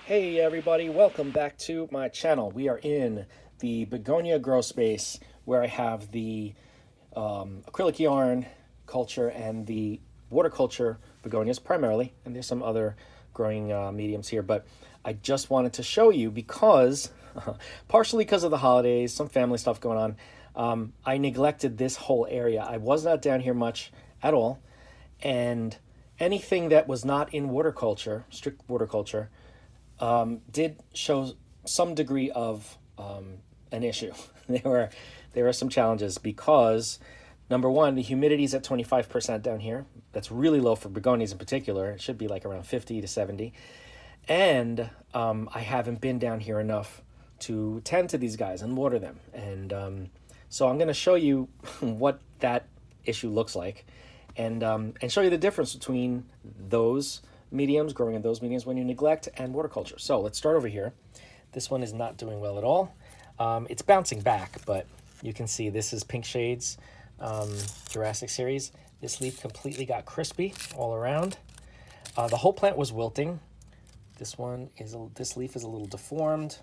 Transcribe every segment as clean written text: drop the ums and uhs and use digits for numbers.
Hey everybody, welcome back to my channel. We are in the Begonia grow space where I have the acrylic yarn culture and the water culture begonias primarily, and there's some other growing mediums here, but I just wanted to show you because, partially because of the holidays, some family stuff going on, I neglected this whole area. I was not down here much at all, and anything that was not in water culture, strict water culture, did show some degree of an issue. There are some challenges because number one, the humidity is at 25% down here. That's really low for begonias in particular. It should be like around 50 to 70. And I haven't been down here enough to tend to these guys and water them. And so I'm going to show you what that issue looks like, and show you the difference between those mediums, growing in those mediums when you neglect, and water culture. So let's start over here. This one is not doing well at all. It's bouncing back, but you can see this is Pink Shades Jurassic series. This leaf completely got crispy all around. The whole plant was wilting. This leaf is a little deformed,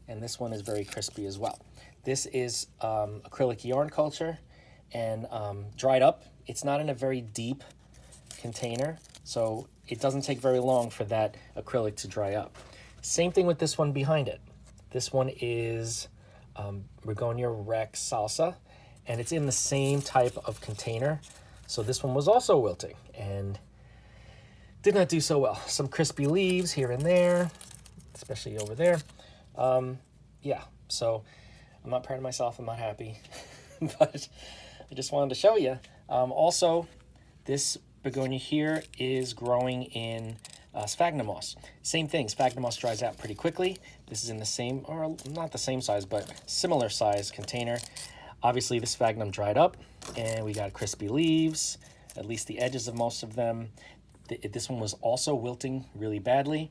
and this one is very crispy as well. This is acrylic yarn culture and dried up. It's not in a very deep container, so it doesn't take very long for that acrylic to dry up. Same thing with this one behind it. This one is Begonia Rex Salsa, and it's in the same type of container. So this one was also wilting and did not do so well. Some crispy leaves here and there, especially over there. Yeah, so I'm not proud of myself. I'm not happy, but I just wanted to show you. Also, this begonia here is growing in sphagnum moss. Same thing, sphagnum moss dries out pretty quickly. This is in the same, or not the same size, but similar size container. Obviously the sphagnum dried up and we got crispy leaves, at least the edges of most of them. This one was also wilting really badly.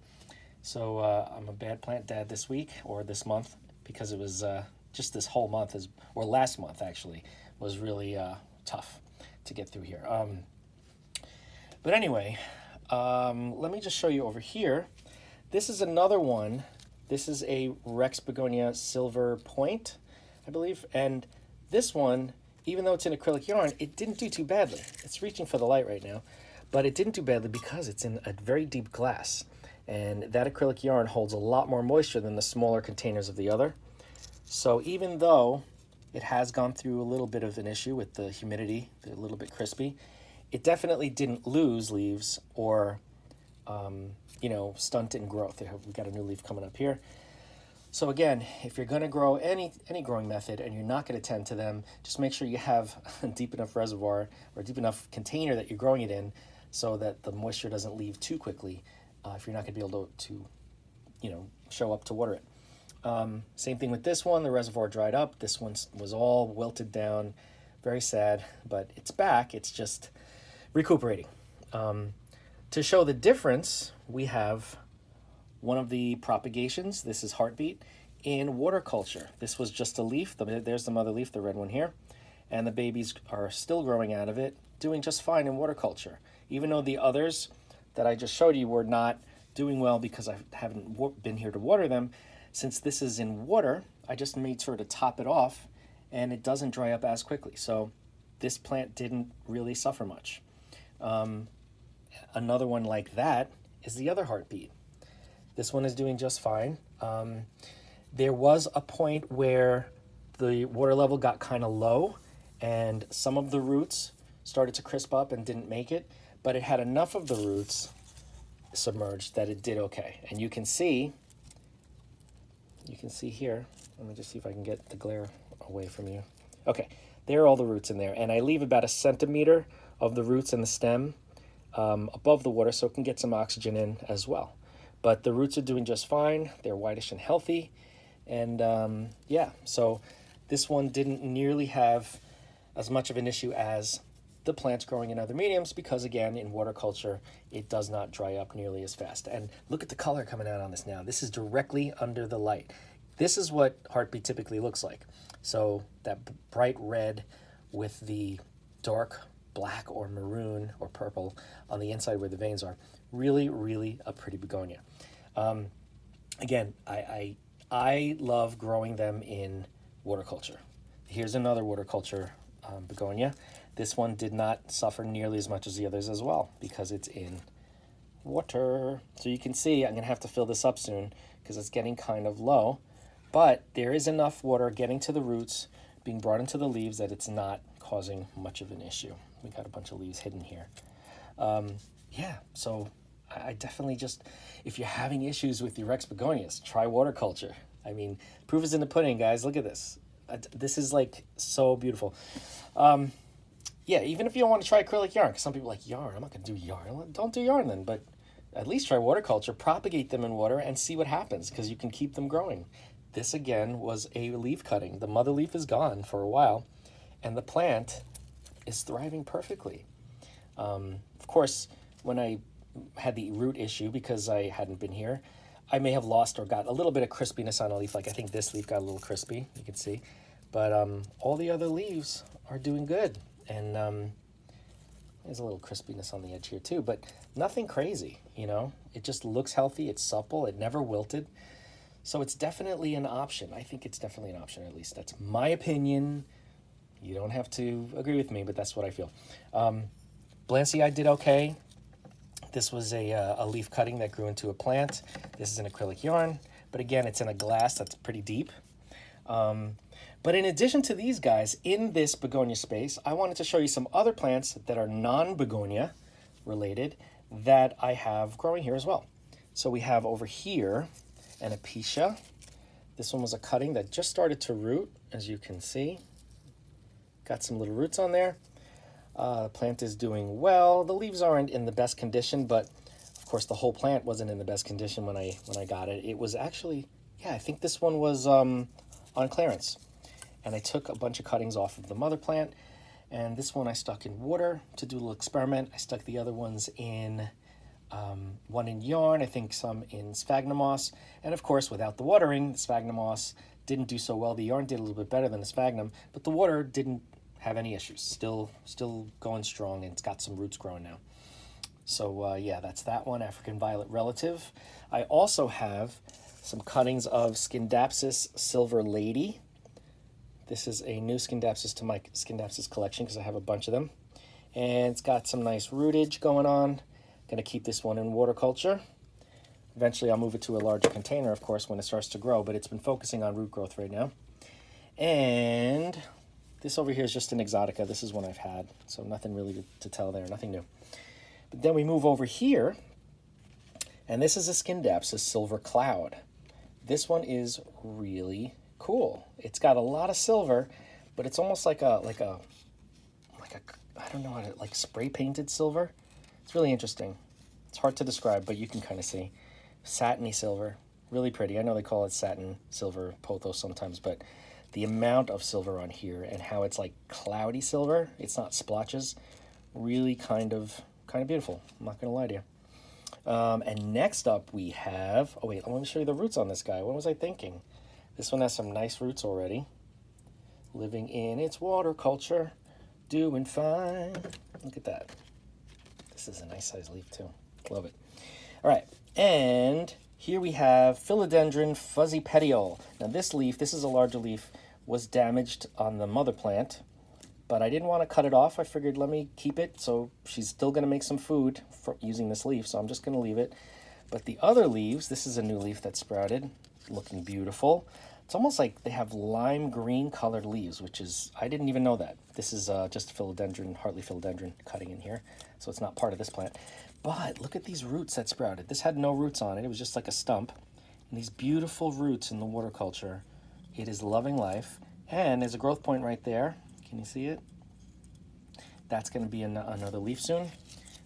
So I'm a bad plant dad this week, or this month, because it was just this whole month, or last month actually, was really tough to get through here. But anyway, let me just show you over here. This is another one. This is a Rex Begonia Silver Point, I believe. And this one, even though it's in acrylic yarn, it didn't do too badly. It's reaching for the light right now, but it didn't do badly because it's in a very deep glass. And that acrylic yarn holds a lot more moisture than the smaller containers of the other. So even though it has gone through a little bit of an issue with the humidity, a little bit crispy, it definitely didn't lose leaves or, stunt in growth. We've got a new leaf coming up here. So again, if you're going to grow any growing method and you're not going to tend to them, just make sure you have a deep enough reservoir or a deep enough container that you're growing it in so that the moisture doesn't leave too quickly if you're not going to be able to show up to water it. Same thing with this one. The reservoir dried up. This one was all wilted down. Very sad, but it's back. It's just recuperating. To show the difference, we have one of the propagations. This is Heartbeat in water culture. This was just a leaf. There's the mother leaf, the red one here. And the babies are still growing out of it, doing just fine in water culture. Even though the others that I just showed you were not doing well because I haven't been here to water them, since this is in water, I just made sure to top it off and it doesn't dry up as quickly. So this plant didn't really suffer much. Another one like that is the other Heartbeat. This one is doing just fine. There was a point where the water level got kind of low and some of the roots started to crisp up and didn't make it, but it had enough of the roots submerged that it did okay. And you can see here, let me just see if I can get the glare away from you. Okay, there are all the roots in there, and I leave about 1 centimeter of the roots in the stem above the water so it can get some oxygen in as well. But the roots are doing just fine. They're whitish and healthy. And yeah, so this one didn't nearly have as much of an issue as the plants growing in other mediums because, again, in water culture, it does not dry up nearly as fast. And look at the color coming out on this now. This is directly under the light. This is what Heartbeat typically looks like. So that bright red with the dark black or maroon or purple on the inside where the veins are. Really, really a pretty begonia. Again, I love growing them in water culture. Here's another water culture begonia. This one did not suffer nearly as much as the others as well because it's in water. So you can see I'm going to have to fill this up soon because it's getting kind of low. But there is enough water getting to the roots, being brought into the leaves, that it's not causing much of an issue. We got a bunch of leaves hidden here. Yeah, so I definitely just, if you're having issues with your Rex begonias, try water culture. I mean, proof is in the pudding, guys. Look at this. This is like so beautiful. Yeah, even if you don't want to try acrylic yarn, because some people are like, yarn, I'm not going to do yarn. Don't do yarn then, but at least try water culture, propagate them in water, and see what happens, because you can keep them growing. This, again, was a leaf cutting. The mother leaf is gone for a while, and the plant is thriving perfectly. Of course, when I had the root issue, because I hadn't been here, I may have lost or got a little bit of crispiness on a leaf. Like I think this leaf got a little crispy, you can see. But all the other leaves are doing good. And there's a little crispiness on the edge here too, but nothing crazy, you know? It just looks healthy, it's supple, it never wilted. So it's definitely an option. I think it's definitely an option, at least. That's my opinion. You don't have to agree with me, but that's what I feel. Blancii did okay. This was a leaf cutting that grew into a plant. This is an acrylic yarn, but again, it's in a glass that's pretty deep. But in addition to these guys, in this begonia space, I wanted to show you some other plants that are non-begonia related that I have growing here as well. So we have over here an apicia. This one was a cutting that just started to root, as you can see. Got some little roots on there. The plant is doing well. The leaves aren't in the best condition, but of course the whole plant wasn't in the best condition when I got it. It was actually, yeah, I think this one was on clearance. And I took a bunch of cuttings off of the mother plant, and this one I stuck in water to do a little experiment. I stuck the other ones in, one in yarn, I think some in sphagnum moss, and of course without the watering, the sphagnum moss didn't do so well. The yarn did a little bit better than the sphagnum, but the water didn't have any issues. Still going strong, and it's got some roots growing now. So yeah, that's that one, African violet relative. I also have some cuttings of Scindapsus silver lady. This is a new Scindapsus to my Scindapsus collection because I have a bunch of them. And it's got some nice rootage going on. Going to keep this one in water culture. Eventually I'll move it to a larger container, of course, when it starts to grow, but it's been focusing on root growth right now. And this over here is just an exotica. This is one I've had, so nothing really to tell there, nothing new. But then we move over here, and this is a Scindapsus silver cloud. This one is really cool. It's got a lot of silver, but it's almost like a I don't know how to, like spray painted silver. It's really interesting. It's hard to describe, but you can kind of see. Satiny silver, really pretty. I know they call it satin silver pothos sometimes, but the amount of silver on here and how it's like cloudy silver, it's not splotches, really kind of beautiful. I'm not gonna lie to you. And next up we have, oh wait, let me show you the roots on this guy. What was I thinking? This one has some nice roots already. Living in its water culture, doing fine. Look at that. This is a nice size leaf too. Love it. All right, and here we have Philodendron Fuzzy petiole. Now this leaf, this is a larger leaf, was damaged on the mother plant, but I didn't want to cut it off. I figured let me keep it, so she's still going to make some food for using this leaf, so I'm just going to leave it. But the other leaves, this is a new leaf that sprouted, looking beautiful. It's almost like they have lime green colored leaves, which is, I didn't even know that. This is just philodendron, Hartley philodendron cutting in here, so it's not part of this plant. But look at these roots that sprouted. This had no roots on it. It was just like a stump. And these beautiful roots in the water culture. It is loving life. And there's a growth point right there. Can you see it? That's going to be another leaf soon.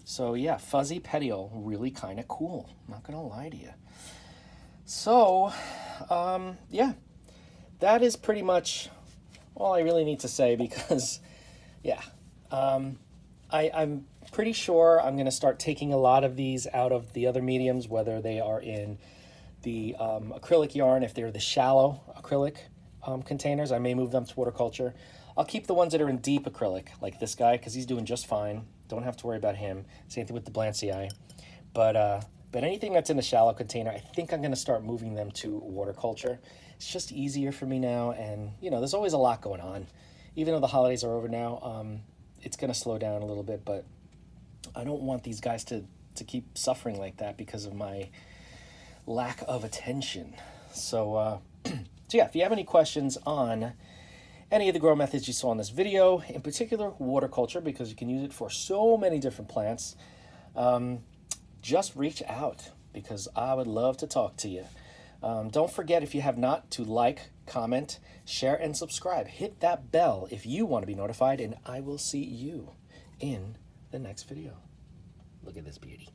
So yeah, fuzzy petiole, really kind of cool. I'm not going to lie to you. So, yeah, that is pretty much all I really need to say because, yeah, I'm pretty sure I'm going to start taking a lot of these out of the other mediums, whether they are in the acrylic yarn, if they're the shallow acrylic containers, I may move them to water culture. I'll keep the ones that are in deep acrylic, like this guy, because he's doing just fine. Don't have to worry about him. Same thing with the Blancii. But But anything that's in a shallow container, I think I'm going to start moving them to water culture. It's just easier for me now, and you know, there's always a lot going on. Even though the holidays are over now, it's going to slow down a little bit, but I don't want these guys to keep suffering like that because of my lack of attention. So, so yeah, if you have any questions on any of the grow methods you saw in this video, in particular water culture, because you can use it for so many different plants, just reach out because I would love to talk to you. Don't forget, if you have not, to like, comment, share, and subscribe. Hit that bell if you want to be notified, and I will see you in the next video. Look at this beauty.